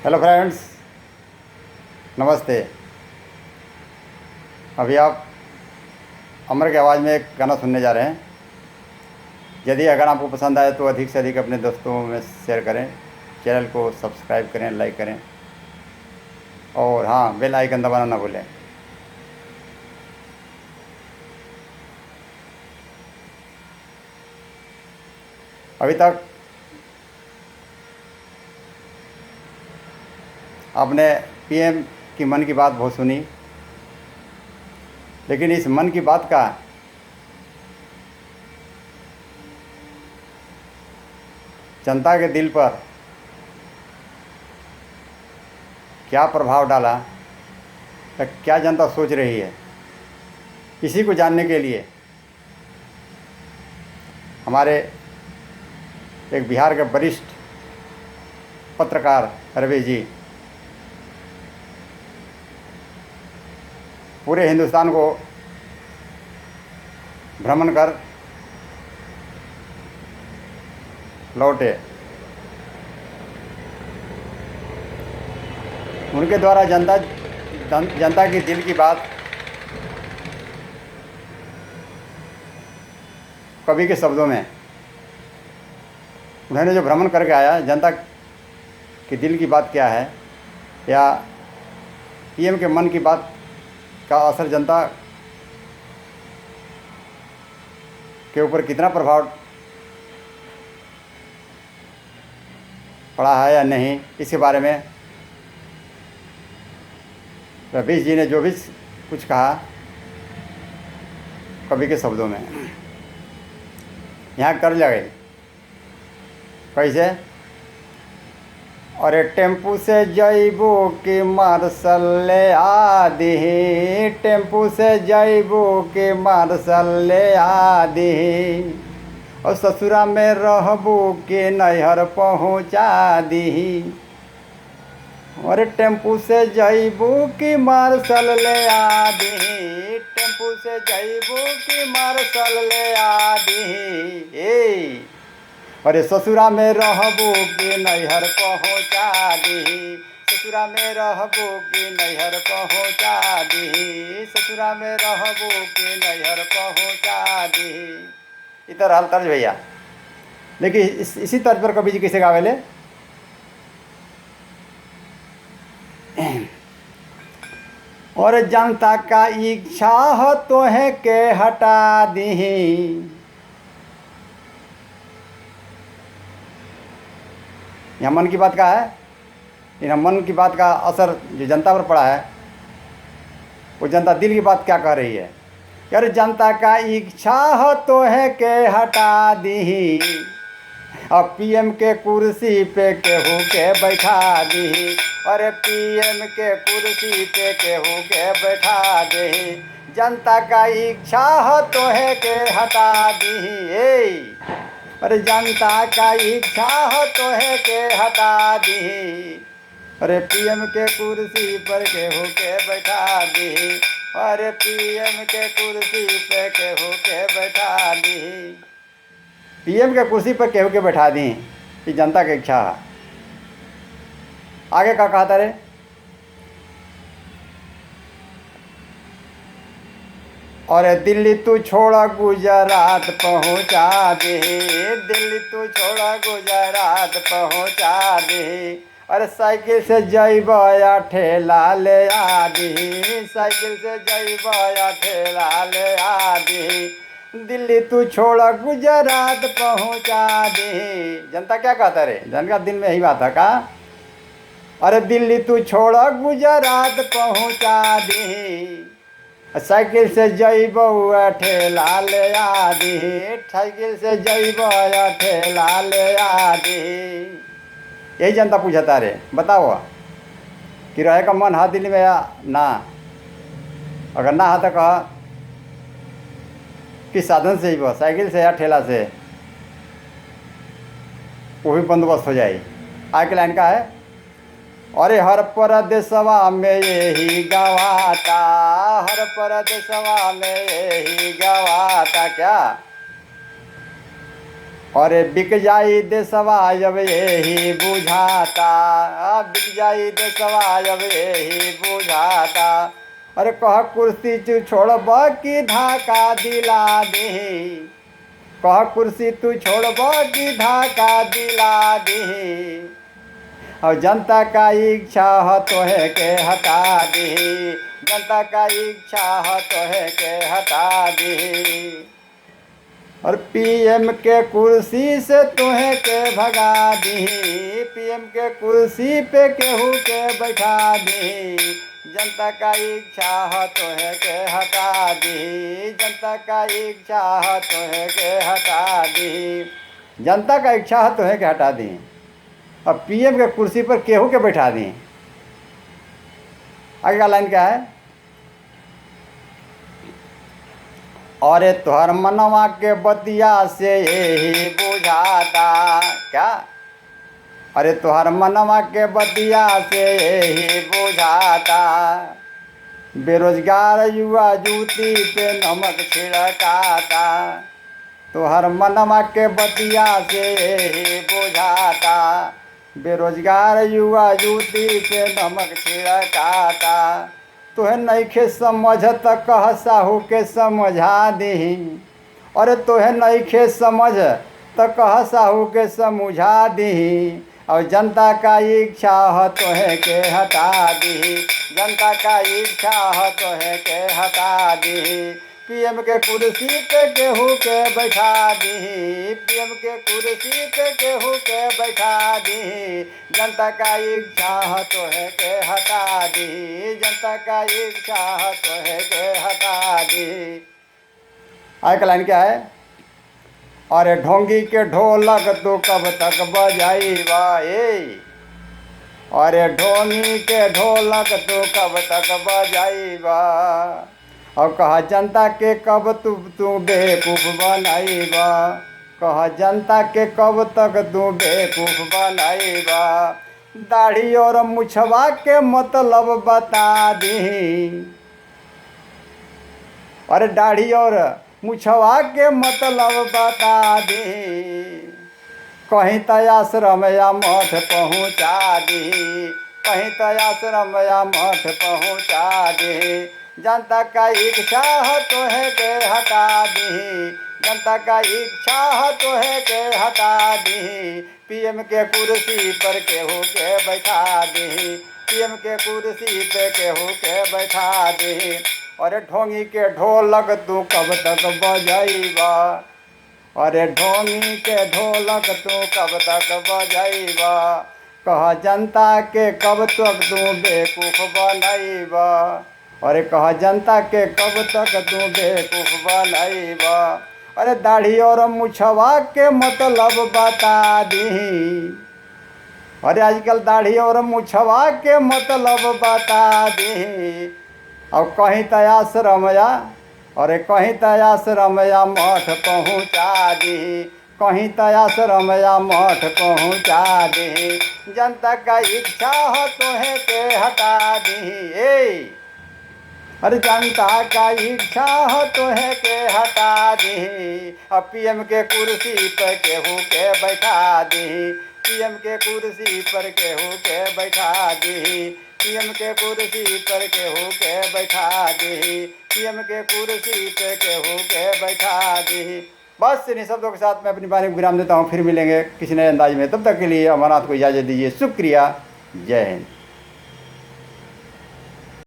Hello friends, नमस्ते। अभी आप अमर की आवाज़ में एक गाना सुनने जा रहे हैं। यदि अगर आपको पसंद आए तो अधिक से अधिक अपने दोस्तों में शेयर करें, चैनल को सब्सक्राइब करें, लाइक करें और हाँ, बेल आइकन दबाना ना भूलें। अभी तक आपने पीएम की मन की बात बहुत सुनी, लेकिन इस मन की बात का जनता के दिल पर क्या प्रभाव डाला या क्या जनता सोच रही है, इसी को जानने के लिए हमारे एक बिहार के वरिष्ठ पत्रकार रवि जी पूरे हिंदुस्तान को भ्रमण कर लौटे। उनके द्वारा जनता की दिल की बात कवि के शब्दों में उन्होंने जो भ्रमण करके आया, जनता की दिल की बात क्या है या पीएम के मन की बात का असर जनता के ऊपर कितना प्रभाव पड़ा है या नहीं, इसके बारे में रवीश जी ने जो भी कुछ कहा कवि के शब्दों में, यहाँ कर लगे कैसे। अरे टेम्पू से जइबो कि मार्शल ले आदि, टेम्पू से जइबो कि मार्शल ले आदि, और ससुरा में रहबो कि नैहर पहुँचा दी। अरे टेम्पू से जइबो कि मार्शल ले आदि, टेम्पू से जइबो कि मार्शल ले आदि, अरे ससुरा में रहबो कि नैहर पहुँचा दी, ससुरा में रहबो कि नैहर पहुँचा दी, ससुरा में रहबो कि नैहर पहुँचा दी। इधर हाल तर्ज भैया, देखिए इसी तर्ज पर कवि जी कैसे गावेले। और जनता का इच्छा हो तो है के हटा दी, यहाँ मन की बात का है, इन मन की बात का असर जो जनता पर पड़ा है, वो जनता दिल की बात क्या कह रही है। यार जनता का इच्छा हो तो है के हटा दी, अब पीएम के कुर्सी पे केहू के बैठा दी, अरे पीएम के कुर्सी पे केहू के बैठा दे। जनता का इच्छा हो तो है के हटा दी, अरे जनता का इच्छा हो तो है के हटा दी, अरे पीएम के कुर्सी पर केहू के बैठा दी, अरे पीएम के कुर्सी पे केहू के बैठा दी। पीएम के कुर्सी पर केहू के बैठा दी, ये जनता की इच्छा है। आगे का कहा था रे, और दिल्ली तू छोड़ा गुजरात पहुँचा दे, दिल्ली तू छोड़ा गुजरात पहुँचा दे, अरे साइकिल से जइबो या ठेला ले आदि, साइकिल से जइबो या ठेला ले आदि, दिल्ली तू छोड़ा गुजरात पहुँचा दे। जनता क्या कहता रे, जनता दिल में यही बात है का, अरे दिल्ली तू छोड़ा गुजरात पहुँचा दे, साइकिल से जइबो ठेला ले आदि, साइकिल से जइबो ठेला ले आदि। यही जनता पूछता रे, बताओ कि रहे का मन हा दिल्ली में या ना, अगर ना हा तो कह किस साधन से जइबो, साइकिल से या ठेला से, वो भी बंदोबस्त हो जाए। आगे लाइन का है, अरे हर परदेसवा में यही गवाता, हर परदेसवा में यही गवाता क्या, और बिक जाई देशवा अब यही बुझाता, बिक जाई देशवा अब यही बुझाता। अरे कह कुर्सी तू छोड़ब कि धाका दिला दे, कह कुर्सी तू छोड़ब कि धाका दिला दे। और जनता का इच्छा है तोहे के हटा दी, जनता का इच्छा है तोहे के हटा दी। और पीएम के कुर्सी से तोहे के भगा दी, पीएम के कुर्सी पे केहू के बैठा दी। जनता का इच्छा है तोहे के हटा दी, जनता का इच्छा है तोहे के हटा दी। जनता का इच्छा है तोहे के हटा दी, अब पीएम के कुर्सी पर केहू के बैठा दी। आगे का लाइन क्या है? और तोहर मनवा के बतिया से यही बुझाता, क्या? अरे तोहर मनवा के बतिया से यही बुझाता। बेरोजगार युवा युवती पे नमक छिड़काता, तोहर मनवा के बतिया से यही बुझाता। बेरोजगार युवा युवती पे नमक छिड़काता। तोहे नइखे समझ त कह साहू के समझा दी, अरे तोहे नइखे समझ त कह साहू के समझा दी। और जनता का इच्छा है तोहे के हटा दी, जनता का इच्छा है तोहे के हटा दी। पीएम के कुर्सी पे केहू के बैठा दी, पीएम के कुर्सी पे केहू के बैठा दी। जनता का इच्छा है तोहे के हटा दी, जनता का इच्छा है तोहे के हटा दी। आगे का लाइन क्या है? अरे ढोंगी के ढोलक तू कब तक बजाईबा, अरे ढोंगी के ढोलक तू कब तक बजाईबा। और कहा जनता के कब तू बेवकूफ़ बनाईबा, कहा जनता के कब तक तू बेवकूफ़ बनाईबा। दाढ़ी और मुछवा के मतलब बता दी, अरे दाढ़ी और मुछवा के मतलब बता दी। कहीं तो आश्रम या मठ पहुँचा दी, कहीं तो आश्रम या मठ पहुँचा दी। जनता का इच्छा है तोहे के हटा दी, जनता का इच्छा है तोहे के हटा दी। पीएम के कुर्सी पर केहू के बैठा दी, पीएम के कुर्सी पे केहू के बैठा दी। अरे ढोंगी के ढोलक तू कब तक बजाईबा, अरे ढोंगी के ढोलक तू कब तक बजाईबा। कह जनता के कब तक तू बेवकूफ़ बनाईबा, अरे कह जनता के कब तक तू बेवकूफ़ बनाईबा। अरे दाढ़ी और मुछवा के मतलब बता दी, अरे आजकल दाढ़ी और मुछवा के मतलब बता दी। और कहीं तो आश्रम या, अरे कहीं तो आश्रम या मठ पहुँचा दी, कहीं तो आश्रम या मठ पहुँचा दी। जनता का इच्छा है तोहे के हटा दी, अरे जनता का इच्छा है तोहे के हटा दी। अब पीएम के कुर्सी पर केहू के बैठा दी, पीएम के कुर्सी पर केहू के बैठा दी, पीएम के कुर्सी पर केहू के बैठा दी, पीएम के कुर्सी पे केहू के बैठा दी। बस इन्हीं शब्दों के साथ मैं अपनी बाणी को विराम देता हूँ। फिर मिलेंगे किसी नए अंदाज में, तब तक के लिए अमरनाथ को इजाज़त दीजिए। शुक्रिया, जय हिंद।